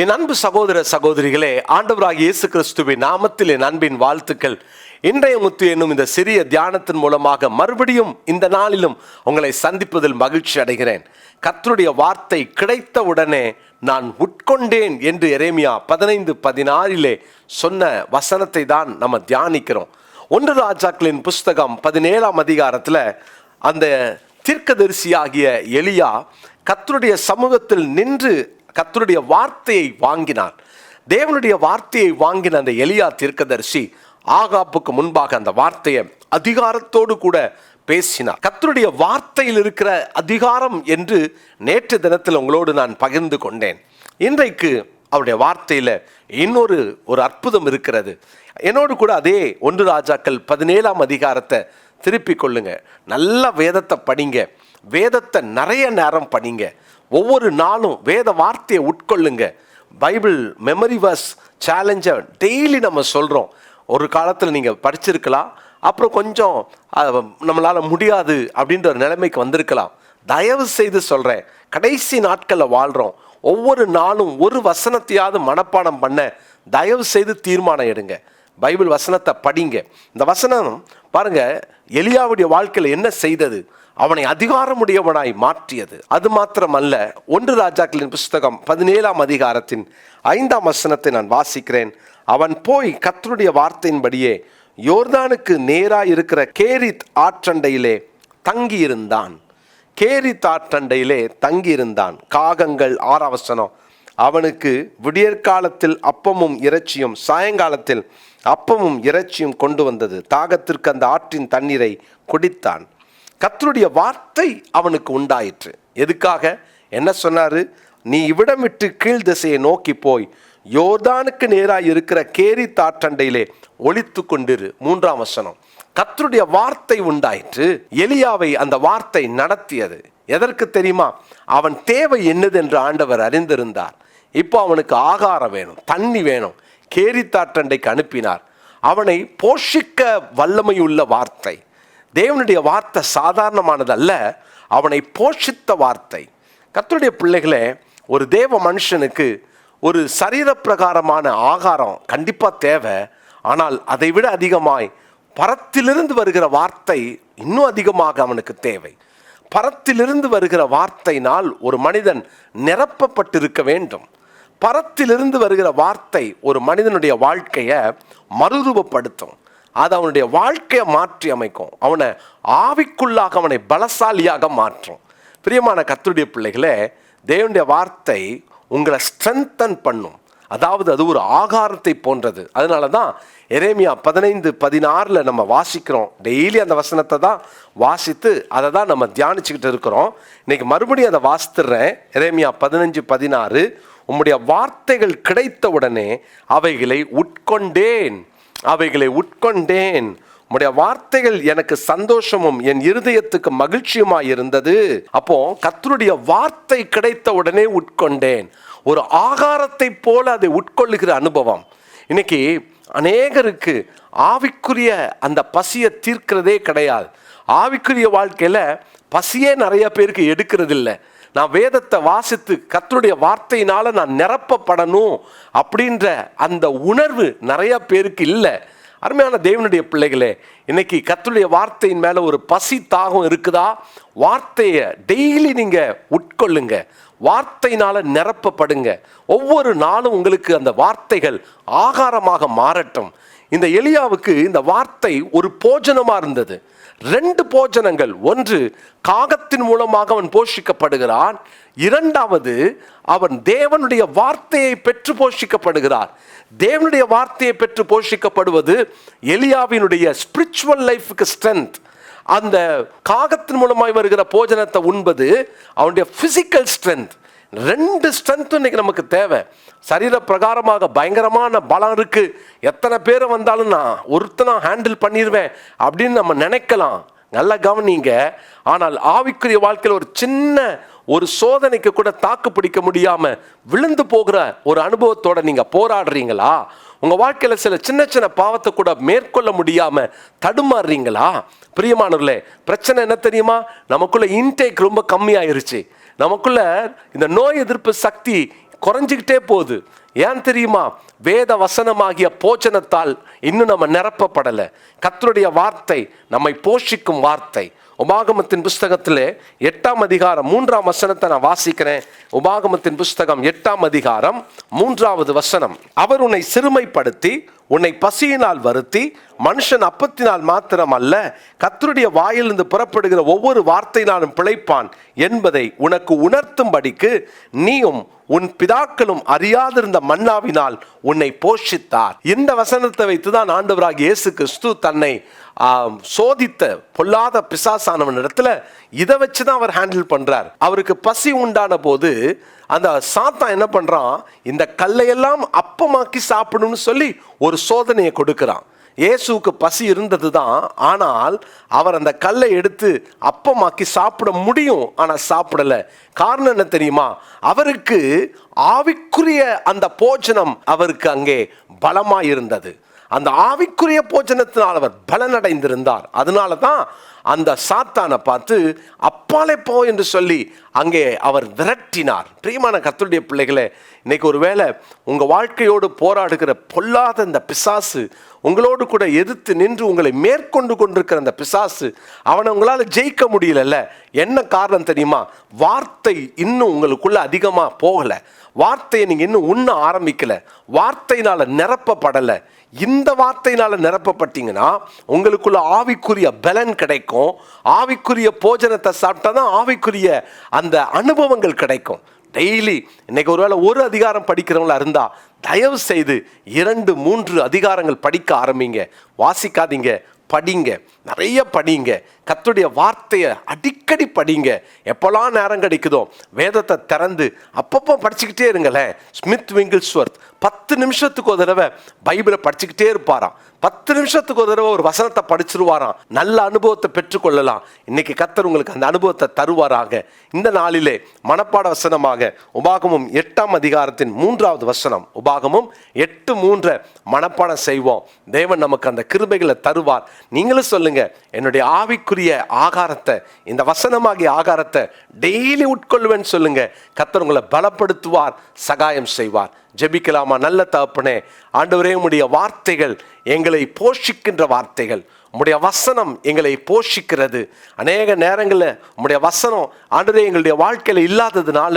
என் அன்பு சகோதர சகோதரிகளே, ஆண்டவராகிய இயேசு கிறிஸ்துவின் நாமத்தில் என் அன்பின் வாழ்த்துக்கள். இன்றைய முத்து என்னும் இந்த சிறிய தியானத்தின் மூலமாக மறுபடியும் இந்த நாளிலும் உங்களை சந்திப்பதில் மகிழ்ச்சி அடைகிறேன். கர்த்தருடைய வார்த்தை கிடைத்த உடனே நான் உட்கொண்டேன் என்று எரேமியா 15:16 சொன்ன வசனத்தை தான் நம்ம தியானிக்கிறோம். 1 ராஜாக்களின் புஸ்தகம் 17ஆம் அதிகாரத்தில் அந்த தீர்க்கதரிசியாகிய எலியா கர்த்தருடைய சமூகத்தில் நின்று கர்த்தருடைய வார்த்தையை வாங்கினார். தேவனுடைய வார்த்தையை வாங்கின அந்த எலியா தீர்க்கதரிசி ஆகாப்புக்கு முன்பாக அந்த வார்த்தையை அதிகாரத்தோடு கூட பேசினார். கர்த்தருடைய வார்த்தையில் இருக்கிற அதிகாரம் என்று நேற்று தினத்தில் உங்களோடு நான் பகிர்ந்து கொண்டேன். இன்றைக்கு அவருடைய வார்த்தையில் இன்னொரு அற்புதம் இருக்கிறது. என்னோடு கூட அதே 1 ராஜாக்கள் 17ஆம் அதிகாரத்தை திருப்பிக் கொள்ளுங்க. நல்ல வேதத்தை படிங்க, வேதத்தை நிறைய நேரம் படிங்க, ஒவ்வொரு நாளும் வேத வார்த்தையை உட்கொள்ளுங்க. பைபிள் மெமரி வர்ஸ் சேலஞ்சை டெய்லி நம்ம சொல்கிறோம். ஒரு காலத்தில் நீங்கள் படிச்சிருக்கலாம், அப்புறம் கொஞ்சம் நம்மளால் முடியாது அப்படின்ற ஒரு நிலைமைக்கு வந்திருக்கலாம். தயவு செய்து சொல்கிறேன், கடைசி நாட்களில் வாழ்கிறோம். ஒவ்வொரு நாளும் ஒரு வசனத்தையாவது மனப்பாடம் பண்ண தயவு செய்து தீர்மானம் எடுங்க. பைபிள் வசனத்தை படிங்க. இந்த வசனம் பாருங்க, எலியாவுடைய வாழ்க்கையில் என்ன செய்தது? அவனை அதிகாரமுடையவனாய் மாற்றியது. அது மாத்திரமல்ல, 1 ராஜாக்களின் புஸ்தகம் 17ஆம் அதிகாரத்தின் 5ஆம் வசனத்தை நான் வாசிக்கிறேன். அவன் போய் கர்த்தருடைய வார்த்தையின்படியே யோர்தானுக்கு நேராக இருக்கிற கேரித் ஆற்றண்டையிலே தங்கியிருந்தான். கேரித் ஆற்றண்டையிலே தங்கியிருந்தான். காகங்கள் 6ஆம் வசனம், அவனுக்கு விடியற்காலத்தில் அப்பமும் இறைச்சியும் சாயங்காலத்தில் அப்பமும் இறைச்சியும் கொண்டு வந்தது. தாகத்திற்கு அந்த ஆற்றின் தண்ணீரை குடித்தான். கர்த்தருடைய வார்த்தை அவனுக்கு உண்டாயிற்று. எதுக்காக? என்ன சொன்னாரு? நீ இவ்விடம் விட்டு கீழ் திசையை நோக்கி போய் யோர்தானுக்கு நேராக இருக்கிற கேரித் ஆற்றண்டையிலே ஒளித்து கொண்டிரு. 3ஆம் வசனம், கர்த்தருடைய வார்த்தை உண்டாயிற்று. எலியாவை அந்த வார்த்தை நடத்தியது. எதற்கு தெரியுமா? அவன் தேவை என்னது என்று ஆண்டவர் அறிந்திருந்தார். இப்போ அவனுக்கு ஆகாரம் வேணும், தண்ணி வேணும். கேரித் ஆற்றண்டைக்கு அனுப்பினார். அவனை போஷிக்க வல்லமையுள்ள வார்த்தை. தேவனுடைய வார்த்தை சாதாரணமானதல்ல, அவனை போஷித்த வார்த்தை. கர்த்தருடைய பிள்ளைகளே, ஒரு தேவ மனுஷனுக்கு ஒரு சரீரப்பிரகாரமான ஆகாரம் கண்டிப்பாக தேவை. ஆனால் அதை விட அதிகமாய் பரத்திலிருந்து வருகிற வார்த்தை இன்னும் அதிகமாக அவனுக்கு தேவை. பரத்திலிருந்து வருகிற வார்த்தையினால் ஒரு மனிதன் நிரப்பப்பட்டிருக்க வேண்டும். பரத்திலிருந்து வருகிற வார்த்தை ஒரு மனிதனுடைய வாழ்க்கையை மறுரூபப்படுத்தும். அது அவனுடைய வாழ்க்கையை மாற்றி அமைக்கும். அவனை ஆவிக்குள்ளாக அவனை பலசாலியாக மாற்றும். பிரியமான கர்த்தருடைய பிள்ளைகளே, தேவனுடைய வார்த்தை உங்களை ஸ்ட்ரென்தன் பண்ணும். அதாவது அது ஒரு ஆகாரத்தை போன்றது. அதனால தான் எரேமியா 15:16 நம்ம வாசிக்கிறோம். டெய்லி அந்த வசனத்தை தான் வாசித்து அதை தான் நம்ம தியானிச்சுக்கிட்டு இருக்கிறோம். இன்னைக்கு மறுபடியும் அதை வாசித்துறேன். எரேமியா 15:16, உம்முடைய வார்த்தைகள் கிடைத்த உடனே அவைகளை உட்கொண்டேன். உம்முடைய வார்த்தைகள் எனக்கு சந்தோஷமும் என் இருதயத்துக்கு மகிழ்ச்சியுமாய் இருந்தது. அப்போ கர்த்தருடைய வார்த்தை கிடைத்த உடனே உட்கொண்டேன். ஒரு ஆகாரத்தை போல அதை உட்கொள்ளுகிற அனுபவம். இன்னைக்கு அநேகருக்கு ஆவிக்குரிய அந்த பசியை தீர்க்கிறதே கிடையாது. ஆவிக்குரிய வாழ்க்கையில பசியே நிறைய பேருக்கு எடுக்கிறது இல்லை. நான் வேதத்தை வாசித்து கர்த்தருடைய வார்த்தையினால நான் நிரப்பப்படணும் அப்படின்ற அந்த உணர்வு நிறைய பேருக்கு இல்லை. அருமையான தேவனுடைய பிள்ளைகளே, இன்னைக்கு கர்த்தருடைய வார்த்தையின் மேல ஒரு பசி தாகம் இருக்குதா? வார்த்தையை டெய்லி நீங்க உட்கொள்ளுங்க. வார்த்தையினால நிரப்பப்படுங்க. ஒவ்வொரு நாளும் உங்களுக்கு அந்த வார்த்தைகள் ஆகாரமாக மாறட்டும். இந்த எலியாவுக்கு இந்த வார்த்தை ஒரு போஜனமா இருந்தது. 2 போஜனங்கள். ஒன்று, காகத்தின் மூலமாக அவன் போஷிக்கப்படுகிறான். இரண்டாவது, அவன் தேவனுடைய வார்த்தையை பெற்று போஷிக்கப்படுகிறார். தேவனுடைய வார்த்தையை பெற்று போஷிக்கப்படுவது எலியாவினுடைய ஸ்பிரிச்சுவல் லைஃப்க்கு ஸ்ட்ரென்த். அந்த காகத்தின் மூலமாய் வருகிற போஜனத்தை உண்பது அவனுடைய பிசிக்கல் ஸ்ட்ரென்த். 2 ஸ்ட்ரென்த்தும் இன்னைக்கு நமக்கு தேவை. சரீர பிரகாரமாக பயங்கரமான பலம் இருக்கு, எத்தனை பேர் வந்தாலும் நான் ஒருத்தனா ஹேண்டில் பண்ணிடுவேன் அப்படின்னு நம்ம நினைக்கலாம். நல்ல கவனிங்க. ஆனால் ஆவிக்குரிய வாழ்க்கையில் ஒரு சின்ன சோதனைக்கு கூட தாக்கு பிடிக்க முடியாம விழுந்து போகிற ஒரு அனுபவத்தோட நீங்க போராடுறீங்களா? உங்க வாழ்க்கையில சில சின்ன சின்ன பாவத்தை கூட மேற்கொள்ள முடியாம தடுமாறுறீங்களா? பிரியமானவர்களே, பிரச்சனை என்ன தெரியுமா? நமக்குள்ள இன்டேக் ரொம்ப கம்மியாயிருச்சு. நமக்குள்ள இந்த நோய் எதிர்ப்பு சக்தி குறைஞ்சிக்கிட்டே போகுது. ஏன் தெரியுமா? வேத வசனமாகிய போஜனத்தால் இன்னும் நம்ம நிரப்பப்படலை. கர்த்தருடைய வார்த்தை நம்மை போஷிக்கும் வார்த்தை. உபாகமத்தின் புஸ்தகத்திலே 8ஆம் அதிகாரம் 3ஆம் வசனத்தை நான் வாசிக்கிறேன். உபாகமத்தின் புஸ்தகம் 8ஆம் அதிகாரம் 3வது வசனம். அவர் உன்னை சிறுமைப்படுத்தி உன்னை பசியினால் வருத்தி மனுஷன் அப்பத்தினால் மாத்திரம் அல்ல கர்த்தருடைய வாயிலிருந்து புறப்படுகிற ஒவ்வொரு வார்த்தையினாலும் பிழைப்பான் என்பதை உனக்கு உணர்த்தும்படிக்கு நீயும் உன் பிதாக்களும் அறியாதிருந்த மன்னாவினால் உன்னை போஷித்தார். இந்த வசனத்தை வைத்துதான் ஆண்டவராகிய இயேசு கிறிஸ்து தன்னை சோதித்த பொல்லாத பிசாசானவன் இடத்துல இதை வச்சுதான் அவர் ஹேண்டில் பண்றார். அவருக்கு பசி உண்டான போது அந்த சாத்தான் என்ன பண்றான், இந்த கல்லையெல்லாம் அப்பமாக்கி சாப்பிடணும்னு சொல்லி ஒரு சோதனையை கொடுக்கிறான். இயேசுவுக்கு பசி இருந்தது தான், ஆனால் அவர் அந்த கல்லை எடுத்து அப்பமாக்கி சாப்பிட முடியும், ஆனால் சாப்பிடல. காரணம் என்ன தெரியுமா? அவருக்கு ஆவிக்குரிய அந்த போஜனம் அவருக்கு அங்கே பலமாய் இருந்தது. அந்த ஆவிக்குரிய போஜனத்தினால் அவர் பலனடைந்திருந்தார். அதனால தான் அந்த சாத்தானை பார்த்து அப்பாலே போ என்று சொல்லி அங்கே அவர் விரட்டினார். பிரியமான கர்த்தருடைய பிள்ளைகளே, இன்னைக்கு ஒருவேளை உங்கள் வாழ்க்கையோடு போராடுகிற பொல்லாத இந்த பிசாசு உங்களோடு கூட எதிர்த்து நின்று உங்களை மேற்கொண்டு கொண்டிருக்கிற அந்த பிசாசு, அவனை உங்களால் ஜெயிக்க முடியலல்ல. என்ன காரணம் தெரியுமா? வார்த்தை இன்னும் உங்களுக்குள்ள அதிகமாக போகலை. வார்த்தையை நீங்கள் இன்னும் உண்ண ஆரம்பிக்கலை. வார்த்தையினால் நிரப்பப்படலை. இந்த வார்த்தையினால நிரப்பப்பட்டீங்கன்னா உங்களுக்குள்ள ஆவிக்குரிய பலன் கிடைக்கும். ஆவிக்குரிய போஜனத்தை சாப்பிட்டா தான் ஆவிக்குரிய அந்த அனுபவங்கள் கிடைக்கும். டெய்லி இன்னைக்கு ஒருவேளை ஒரு அதிகாரம் படிக்கிறவங்களா இருந்தா தயவு செய்து 2-3 அதிகாரங்கள் படிக்க ஆரம்பிங்க. வாசிக்காதீங்க, படிங்க, நிறைய படிங்க. கர்த்தருடைய வார்த்தையை அடிக்கடி படிங்க. எப்போல்லாம் நேரம் கிடைக்குதோ வேதத்தை திறந்து அப்பப்போ படிச்சுக்கிட்டே இருங்களேன். ஸ்மித் விங்கிள்ஸ்வர்த் 10 நிமிஷத்துக்கு ஒரு தடவை பைபிளை படிச்சுக்கிட்டே இருப்பாராம். 10 நிமிஷத்துக்கு ஒரு தடவை ஒரு வசனத்தை படிச்சிருவாராம். நல்ல அனுபவத்தை பெற்றுக்கொள்ளலாம். இன்னைக்கு கர்த்தர் உங்களுக்கு அந்த அனுபவத்தை தருவாராக. இந்த நாளிலே மனப்பாட வசனமாக உபாகமம் 8ஆம் அதிகாரத்தின் 3வது வசனம், உபாகமம் 8:3 மனப்பாடம் செய்வோம். தேவன் நமக்கு அந்த கிருபைகளை தருவார். நீங்களும் சொல்லுங்க, என்னுடைய ஆவிக்குரிய ஆகாரத்தை, இந்த வசனமாகிய ஆகாரத்தை டெய்லி உட்கொள்வேன்னு சொல்லுங்க. கர்த்தர் உங்களை பலப்படுத்துவார், சகாயம் செய்வார். ஜெபிக்கலாமா? நல்ல தகப்பனே, ஆண்டவரே, உம்முடைய வார்த்தைகள் எங்களை போஷிக்கின்ற வார்த்தைகள். உம்முடைய வசனம் எங்களை போஷிக்கிறது. அநேக நேரங்களில் உம்முடைய வசனம் ஆண்டவரே எங்களுடைய வாழ்க்கையில் இல்லாததுனால,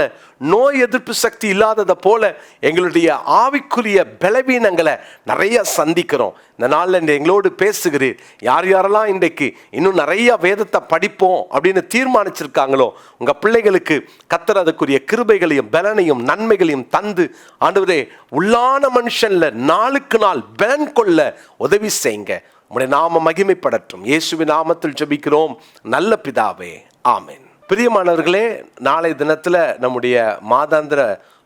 நோய் எதிர்ப்பு சக்தி இல்லாததை போல எங்களுடைய ஆவிக்குரிய பலவீனங்களை நிறைய சந்திக்கிறோம். இந்த நாளில் எங்களோடு பேசுகிறீர். யார் யாரெல்லாம் இன்றைக்கு இன்னும் நிறைய வேதத்தை படிப்போம் அப்படின்னு தீர்மானிச்சிருக்காங்களோ உங்கள் பிள்ளைகளுக்கு கர்த்தர் அதுக்குரிய கிருபைகளையும் பலனையும் நன்மைகளையும் தந்து ஆண்டவரே உள்ளான மனுஷன்ல நாளுக்கு நாள் பலன் கொள்ள உதவி செய்யுங்க. உம்முடைய நாம மகிமைப்படட்டும். இயேசுவின் நாமத்தில் ஜெபிக்கிறோம் நல்ல பிதாவே, ஆமென். பிரியமானவர்களே, நாளை தினத்தில் நம்முடைய மாதாந்திர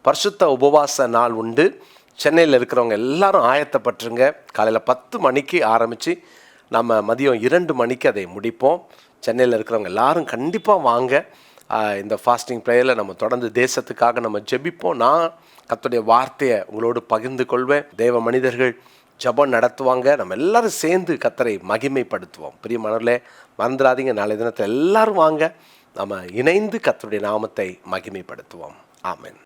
பரிசுத்த உபவாச நாள் உண்டு. சென்னையில் இருக்கிறவங்க எல்லாரும் ஆயத்தப்பட்டுருங்க. காலையில் 10 மணிக்கு ஆரம்பித்து நம்ம மதியம் 2 மணிக்கு அதை முடிப்போம். சென்னையில் இருக்கிறவங்க எல்லாரும் கண்டிப்பாக வாங்க. இந்த ஃபாஸ்டிங் ப்ரேயரில் நம்ம தொடர்ந்து தேசத்துக்காக நம்ம ஜெபிப்போம். நான் கர்த்தருடைய வார்த்தையை உங்களோடு பகிர்ந்து கொள்வேன். தேவ மனிதர்கள் ஜெபம் நடத்துவாங்க. நம்ம எல்லாரும் சேர்ந்து கர்த்தரை மகிமைப்படுத்துவோம். பிரியமானவர்களே, மறந்துடாதீங்க, நாளை தினத்தில் எல்லாரும் வாங்க. நம்ம இணைந்து கர்த்தருடைய நாமத்தை மகிமைப்படுத்துவோம். ஆமென்.